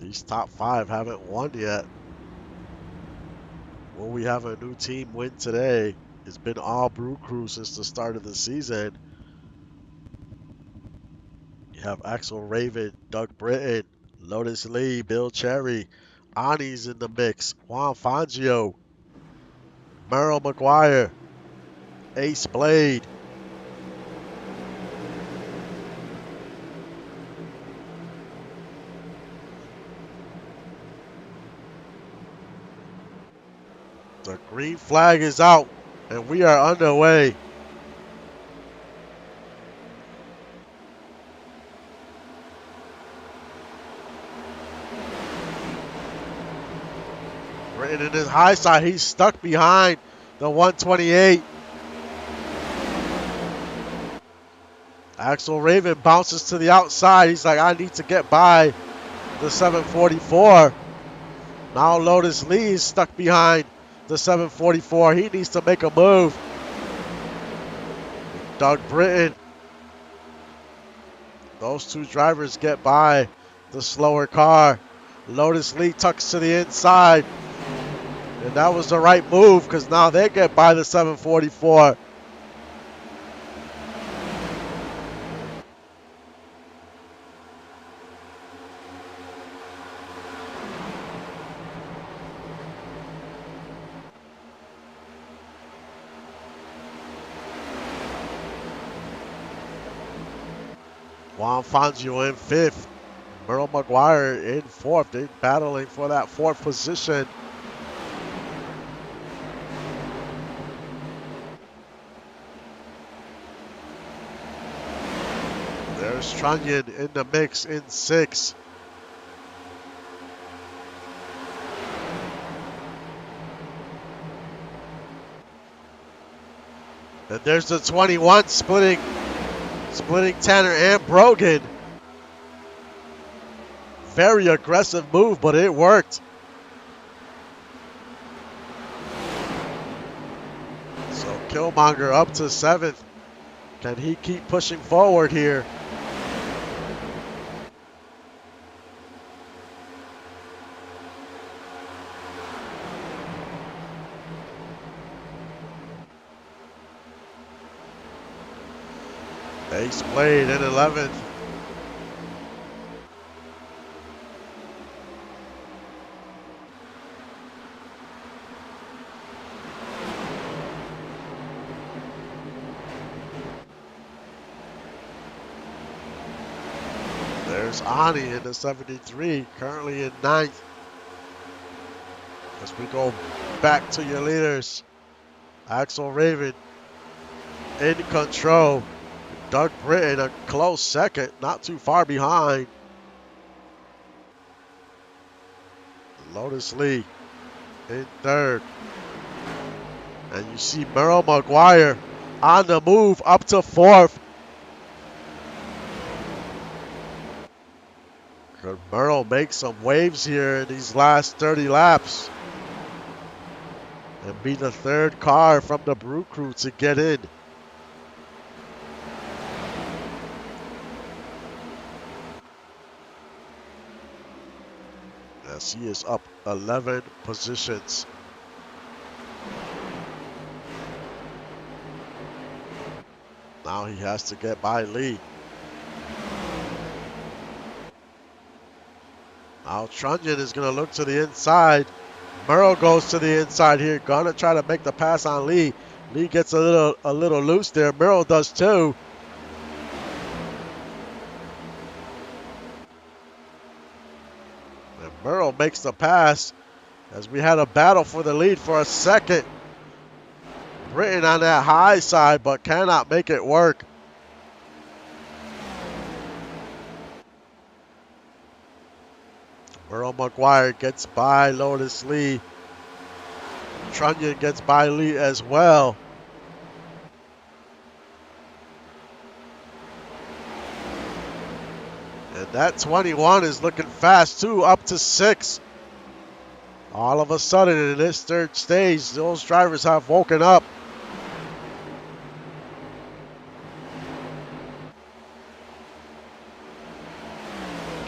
These top five haven't won yet. Will we have a new team win today? It's been all Brew Crew since the start of the season. You have Axel Raven, Doug Britton, Lotus Lee, Bill Cherry, Ani's in the mix, Juan Fangio, Merrill McGuire, Ace Blade. The green flag is out, and we are underway. Britton in his high side, he's stuck behind the 128. Axel Raven bounces to the outside. He's like, I need to get by the 744. Now Lotus Lee is stuck behind the 744. He needs to make a move. Doug Britton. Those two drivers get by the slower car. Lotus Lee tucks to the inside. And that was the right move because now they get by the 744. Juan Fangio in 5th. Merle McGuire in 4th. They're battling for that 4th position. There's Trunnion in the mix in 6th. And there's the 21 splitting Tanner and Brogan. Very aggressive move, but it worked. So Killmonger up to 7th. Can he keep pushing forward here? Ace Blade in 11th. There's Ani in the 73, currently in 9th. As we go back to your leaders, Axel Raven in control. Doug Britton a close second, not too far behind. Lotus Lee in 3rd. And you see Merle McGuire on the move up to 4th. Could Merle make some waves here in these last 30 laps and be the 3rd car from the Brew Crew to get in? As he is up 11 positions. Now he has to get by Lee. Now Trunnion is going to look to the inside. Merle goes to the inside here. Gonna try to make the pass on Lee. Lee gets a little loose there. Merle does too. And Merle makes the pass as we had a battle for the lead for a second. Britton on that high side, but cannot make it work. Merle McGuire gets by Lotus Lee. Trunnion gets by Lee as well. And that 21 is looking fast too, up to 6. All of a sudden in this 3rd stage, those drivers have woken up.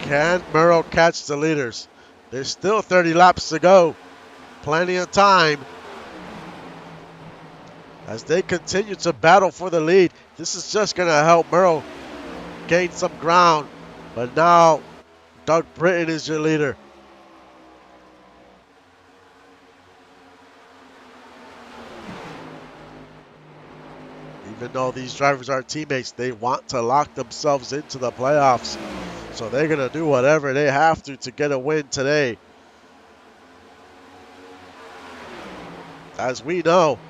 Can Merle catch the leaders? There's still 30 laps to go. Plenty of time. As they continue to battle for the lead, this is just going to help Merle gain some ground. But now, Doug Britton is your leader. Even though these drivers are teammates, they want to lock themselves into the playoffs. So they're going to do whatever they have to get a win today. As we know,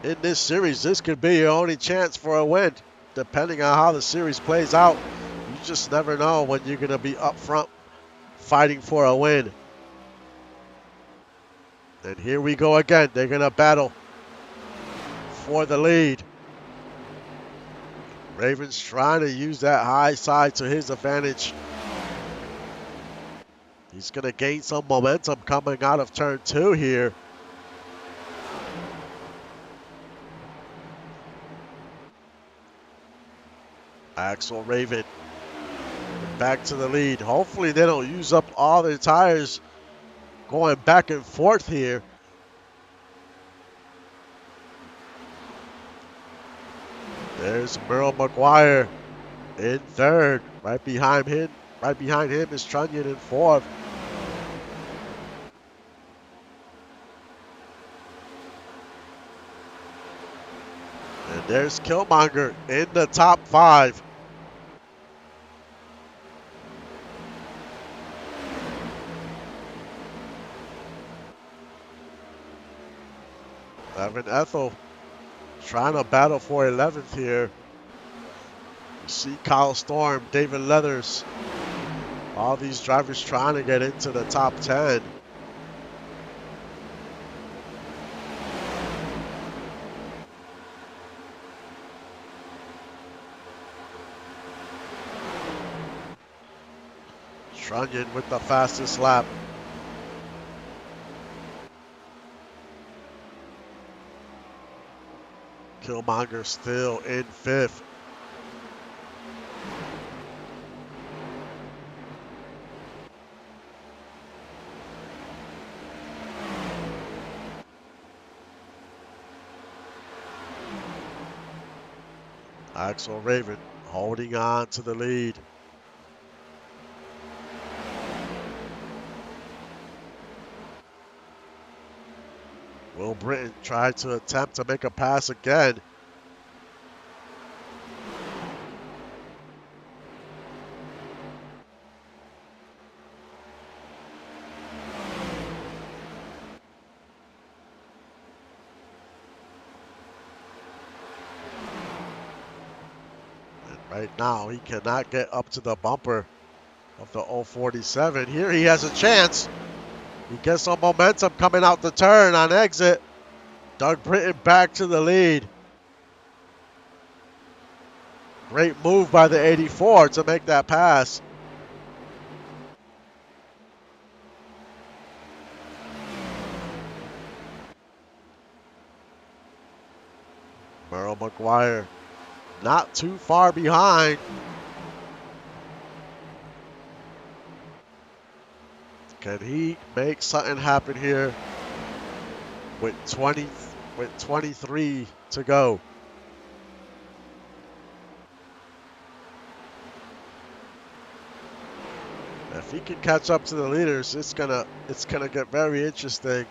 in this series, this could be your only chance for a win. Depending on how the series plays out, you just never know when you're going to be up front fighting for a win. And here we go again. They're going to battle for the lead. Raven's trying to use that high side to his advantage. He's going to gain some momentum coming out of turn 2 here. Axel Raven back to the lead. Hopefully they don't use up all their tires going back and forth here. There's Merle McGuire in 3rd. Right behind him is Trunnion in 4th. And there's Killmonger in the top 5. Evan Ethel trying to battle for 11th here. You see Kyle Storm, David Leathers, all these drivers trying to get into the top 10. Trunnion with the fastest lap. Killmonger still in 5th. Axel Raven holding on to the lead. Will Britton tried to attempt to make a pass again. And right now, he cannot get up to the bumper of the 047. Here he has a chance. He gets some momentum coming out the turn on exit. Doug Britton back to the lead. Great move by the 84 to make that pass. Merle McGuire not too far behind. Can he make something happen here with 23 to go? If he can catch up to the leaders, it's gonna get very interesting.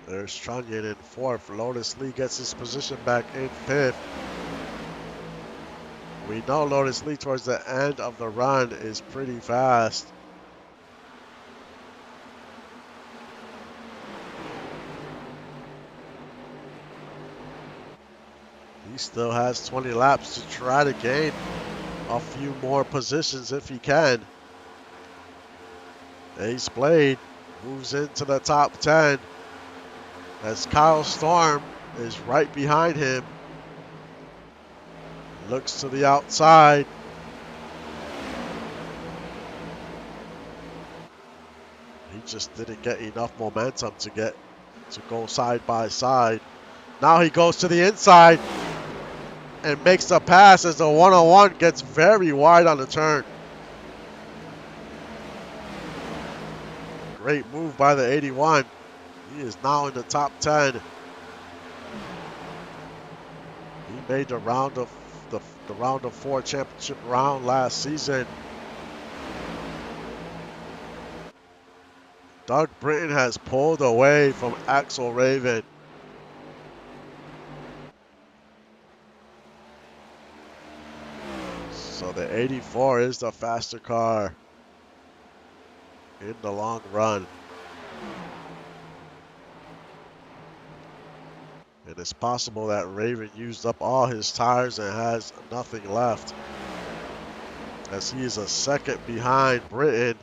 There's Trunnion in 4th. Lotus Lee gets his position back in 5th. We know Lotus Lee towards the end of the run is pretty fast. He still has 20 laps to try to gain a few more positions if he can. Ace Blade moves into the top 10 as Kyle Storm is right behind him. Looks to the outside. He just didn't get enough momentum to go side by side. Now he goes to the inside and makes the pass as the 101 gets very wide on the turn. Great move by the 81. He is now in the top 10. He made the round of 4 championship round last season. Doug Britton has pulled away from Axel Raven. So the 84 is the faster car in the long run. And it's possible that Raven used up all his tires and has nothing left, as he is a second behind Britton.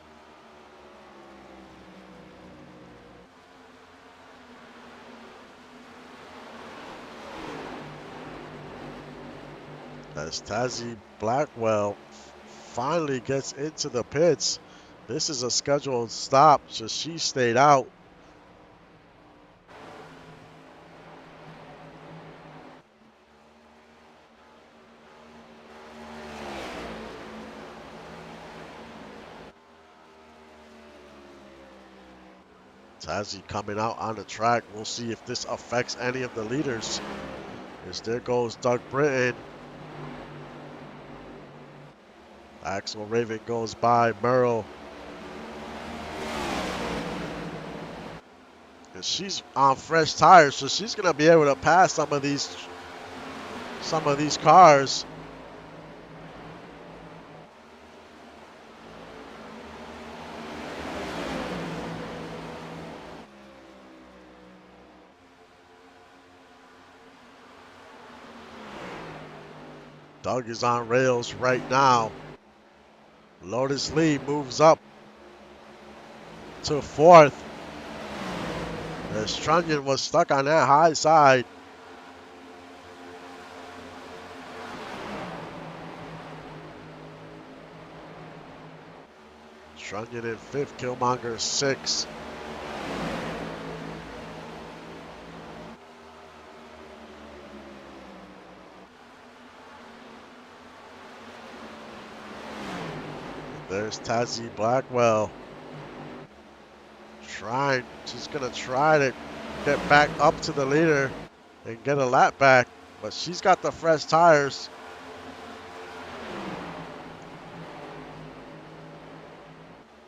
As Tazzy Blackwell finally gets into the pits. This is a scheduled stop, so she stayed out. Tazzy coming out on the track. We'll see if this affects any of the leaders. As there goes Doug Britton. Axel Raven goes by Merle. And she's on fresh tires, so she's going to be able to pass some of these some of these cars. Doug is on rails right now. Lotus Lee moves up to fourth. As Trunnion was stuck on that high side. Trunnion in fifth, Killmonger sixth. There's Tazzy Blackwell. She's gonna try to get back up to the leader and get a lap back, but she's got the fresh tires.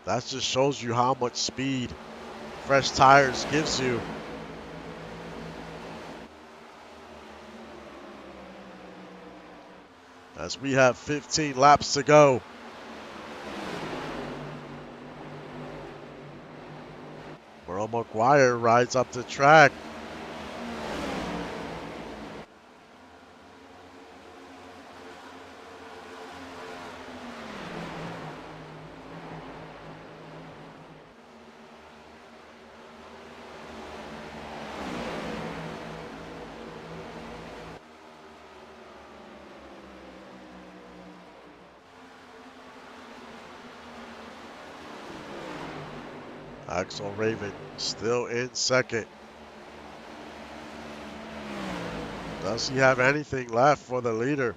That just shows you how much speed fresh tires gives you. As we have 15 laps to go. Merle McGuire rides up the track. Axel Raven still in second. Does he have anything left for the leader?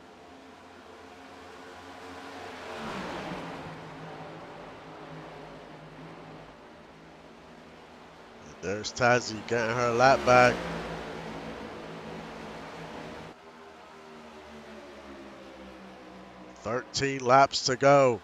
And there's Tazzy getting her lap back. "13 laps to go."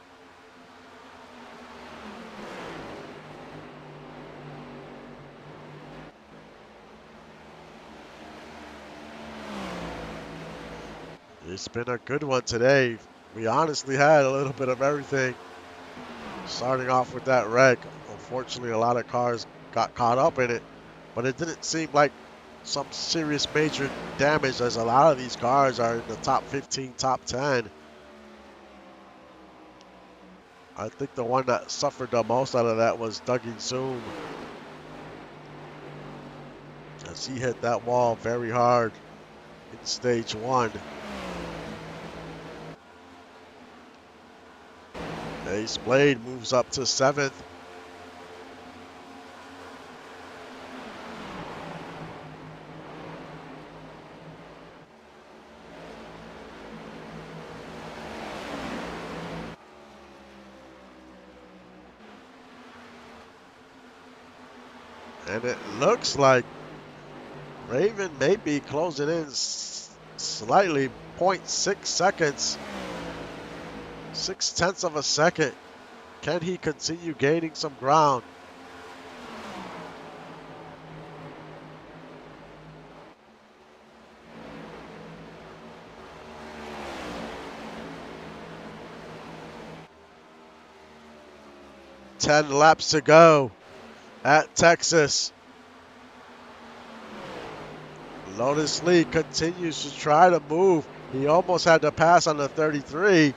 It's been a good one today. We honestly had a little bit of everything. Starting off with that wreck. Unfortunately, a lot of cars got caught up in it, but it didn't seem like some serious major damage, as a lot of these cars are in the top 15, top 10. I think the one that suffered the most out of that was Dougie Zoom, as he hit that wall very hard in stage one. Ace Blade moves up to seventh. And it looks like Raven may be closing in slightly, 0.6 seconds. 0.6 of a second. Can he continue gaining some ground? Ten laps to go at Texas. Lotus Lee continues to try to move. He almost had to pass on the 33.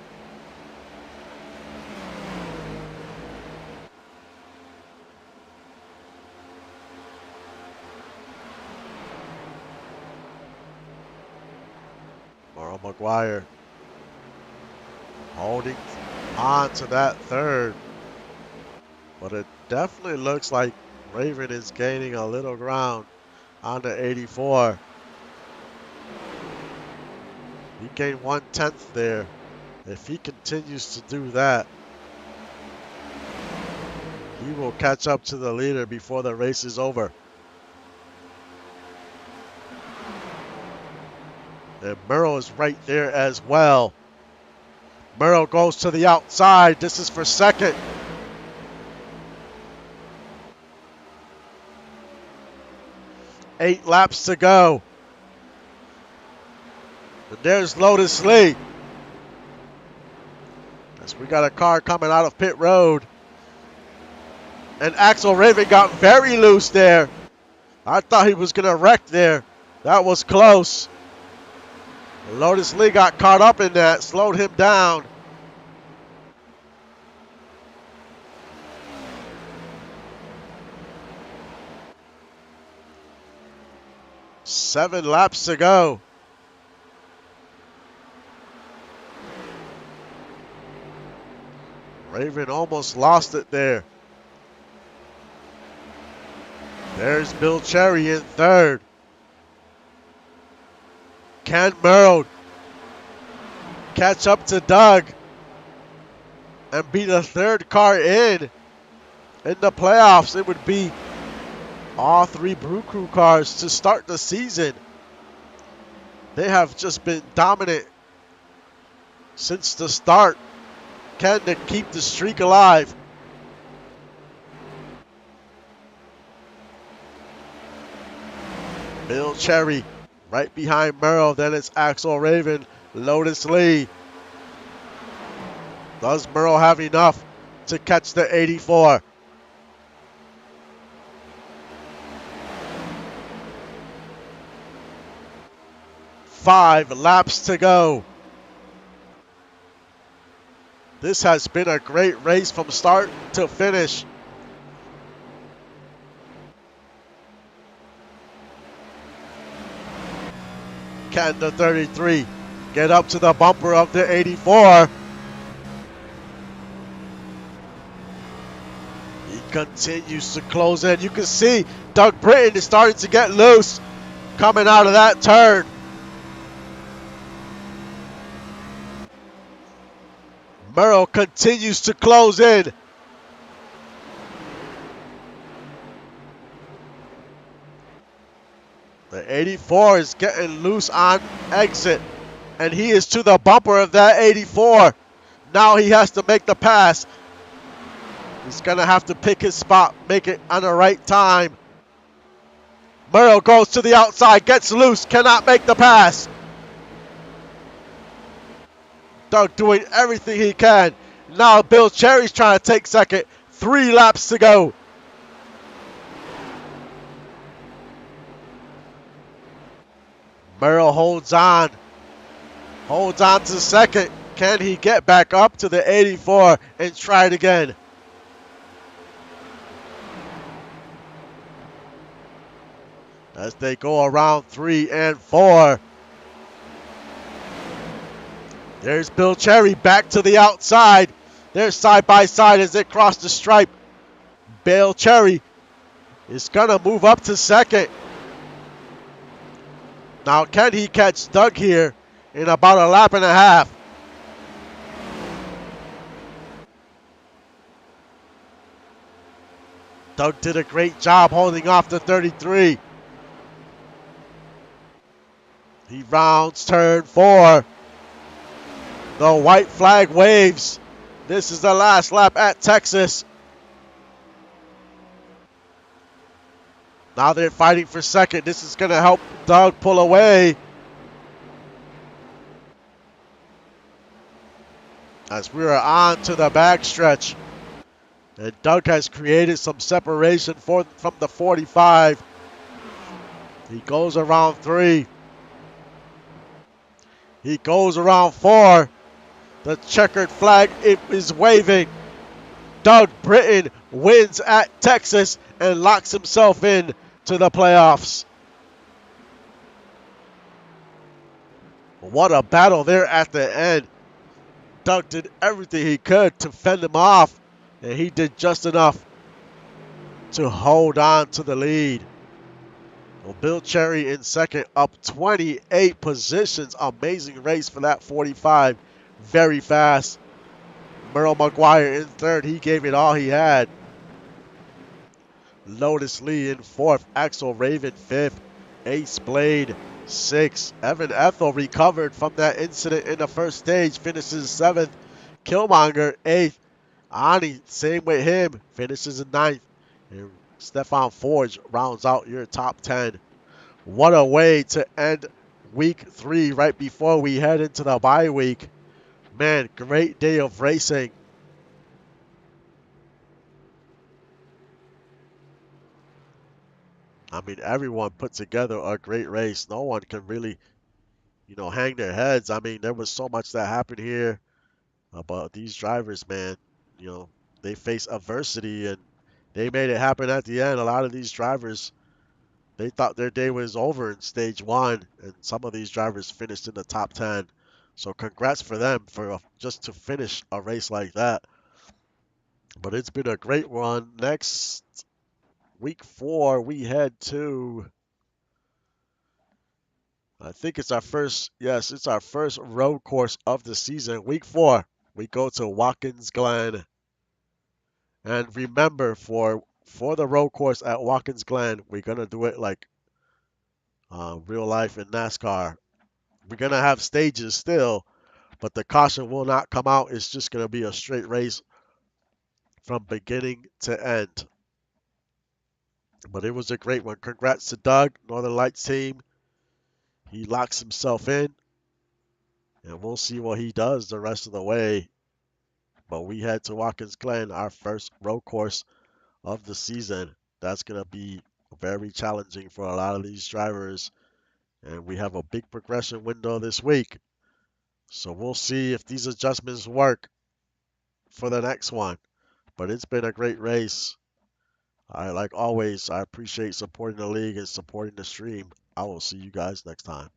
Merle McGuire holding on to that third. But it definitely looks like Raven is gaining a little ground on the 84. He gained 1/10 there. If he continues to do that, he will catch up to the leader before the race is over. And Merle is right there as well. Merle goes to the outside. This is for second. Eight laps to go. And there's Lotus Lee. As we got a car coming out of pit road. And Axel Raven got very loose there. I thought he was going to wreck there. That was close. Lotus Lee got caught up in that, slowed him down. Seven laps to go. Raven almost lost it there. There's Bill Cherry in third. Can Merrill catch up to Doug and be the third car in the playoffs? It would be all three Brew Crew cars to start the season. They have just been dominant since the start. Can they keep the streak alive? Bill Cherry right behind Merrill. Then it's Axel Raven, Lotus Lee. Does Merrill have enough to catch the 84? Five laps to go. This has been a great race from start to finish. Can the 33 get up to the bumper of the 84? He continues to close in. You can see Doug Britton is starting to get loose coming out of that turn. Merrill continues to close in. The 84 is getting loose on exit, and he is to the bumper of that 84. Now he has to make the pass. He's going to have to pick his spot, make it on the right time. Merrill goes to the outside, gets loose, cannot make the pass. Doug doing everything he can. Now Bill Cherry's trying to take second. 3 laps to go. Merrill holds on. Holds on to second. Can he get back up to the 84 and try it again? As they go around 3 and 4. There's Bill Cherry back to the outside. They're side by side as they cross the stripe. Bill Cherry is going to move up to second. Now, can he catch Doug here in about a lap and a half? Doug did a great job holding off the 33. He rounds turn 4. The white flag waves. This is the last lap at Texas. Now they're fighting for second. This is going to help Doug pull away. As we are on to the backstretch. And Doug has created some separation from the 45. He goes around 3. He goes around 4. The checkered flag is waving. Doug Britton wins at Texas and locks himself in to the playoffs. What a battle there at the end. Doug did everything he could to fend him off, and he did just enough to hold on to the lead. Well, Bill Cherry in second, up 28 positions. Amazing race for that 45. Very fast. Merrill McGuire in third. He gave it all he had. Lotus Lee in fourth. Axel Raven fifth. Ace Blade sixth. Evan Ethel recovered from that incident in the first stage. Finishes seventh. Killmonger eighth. Ani, same with him. Finishes in ninth. And Stefan Forge rounds out your top 10. What a way to end week 3 right before we head into the bye week. Man, great day of racing. I mean, everyone put together a great race. No one can really, hang their heads. I mean, there was so much that happened here about these drivers, man. You know, they face adversity and they made it happen at the end. A lot of these drivers, they thought their day was over in stage 1, and some of these drivers finished in the top 10. So congrats for them for just to finish a race like that. But it's been a great run. Next week 4, we head to, I think it's our first, yes, it's our first road course of the season. Week 4, we go to Watkins Glen. And remember, for the road course at Watkins Glen, we're gonna do it like real life in NASCAR. We're gonna have stages still, but the caution will not come out. It's just gonna be a straight race from beginning to end. But it was a great one. Congrats to Doug, Northern Lights team. He locks himself in, and we'll see what he does the rest of the way. But we head to Watkins Glen, our first road course of the season. That's gonna be very challenging for a lot of these drivers. And we have a big progression window this week. So we'll see if these adjustments work for the next one. But it's been a great race. Like always, I appreciate supporting the league and supporting the stream. I will see you guys next time.